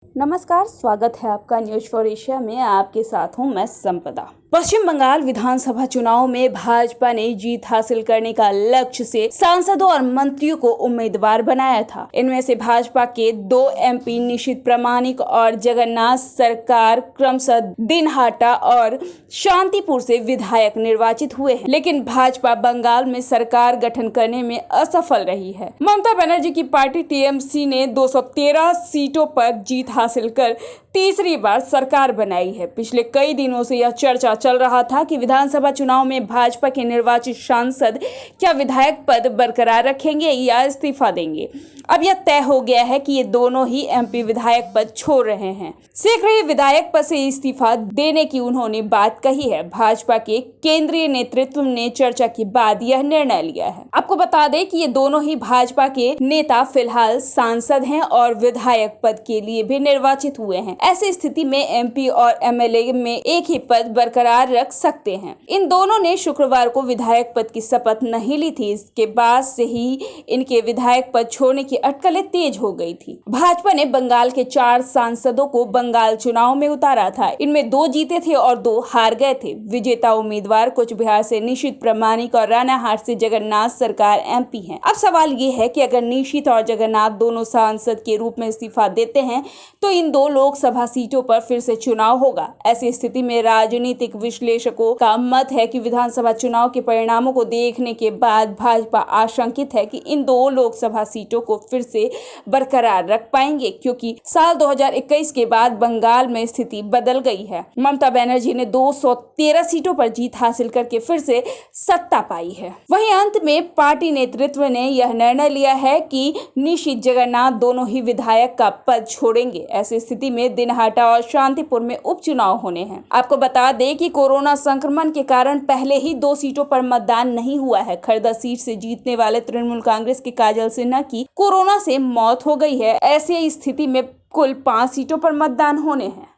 नमस्कार, स्वागत है आपका न्यूज फॉर एशिया में। आपके साथ हूं मैं संपदा। पश्चिम बंगाल विधानसभा चुनाव में भाजपा ने जीत हासिल करने का लक्ष्य से सांसदों और मंत्रियों को उम्मीदवार बनाया था। इनमें से भाजपा के 2 एमपी निशित प्रामाणिक और जगन्नाथ सरकार क्रमशः दिनहाटा और शांतिपुर से विधायक निर्वाचित हुए हैं, लेकिन भाजपा बंगाल में सरकार गठन करने में असफल रही है। ममता बनर्जी की पार्टी टीएमसी ने 213 सीटों पर जीत हासिल कर तीसरी बार सरकार बनाई है। पिछले कई दिनों से यह चर्चा चल रहा था कि विधानसभा चुनाव में भाजपा के निर्वाचित सांसद क्या विधायक पद बरकरार रखेंगे या इस्तीफा देंगे। अब यह तय हो गया है कि ये दोनों ही एमपी विधायक पद छोड़ रहे हैं। शीघ्र ही विधायक पद से इस्तीफा देने की उन्होंने बात कही है। भाजपा के केंद्रीय नेतृत्व ने चर्चा के बाद यह निर्णय लिया है। आपको बता दें कि ये दोनों ही भाजपा के नेता फिलहाल सांसद हैं और विधायक पद के लिए भी निर्वाचित हुए हैं। ऐसी स्थिति में एमपी और एमएलए में एक ही पद बरकरार रख सकते हैं। इन दोनों ने शुक्रवार को विधायक पद की शपथ नहीं ली थी। इसके बाद से ही इनके विधायक पद छोड़ने की अटकलें तेज हो गई थी। भाजपा ने बंगाल के 4 सांसदों को बंगाल चुनाव में उतारा था। इनमें 2 जीते थे और 2 हार गए थे। विजेता उम्मीदवार कुछ बिहार से निशित प्रामाणिक और रानाहाट से जगन्नाथ सरकार एमपी हैं। अब सवाल ये है कि अगर निशित और जगन्नाथ दोनों सांसद के रूप में इस्तीफा देते हैं तो इन 2 लोकसभा सीटों पर फिर से चुनाव होगा। ऐसी स्थिति में राजनीतिक विश्लेषकों का मत है कि विधानसभा चुनाव के परिणामों को देखने के बाद भाजपा आशंकित है कि इन 2 लोकसभा सीटों को फिर से बरकरार रख पाएंगे, क्योंकि साल 2021 के बाद बंगाल में स्थिति बदल गई है। ममता बनर्जी ने 213 सीटों पर जीत हासिल करके फिर से सत्ता पाई है। वहीं अंत में पार्टी नेतृत्व ने यह निर्णय लिया है कि निशित जगन्नाथ दोनों ही विधायक का पद छोड़ेंगे। ऐसी स्थिति में दिनहाटा और शांतिपुर में उपचुनाव होने हैं। आपको बता दें कि कोरोना संक्रमण के कारण पहले ही 2 सीटों पर मतदान नहीं हुआ है। खरदा सीट से जीतने वाले तृणमूल कांग्रेस के काजल सिन्हा की कोरोना से मौत हो गई है। ऐसी स्थिति में कुल 5 सीटों पर मतदान होने हैं।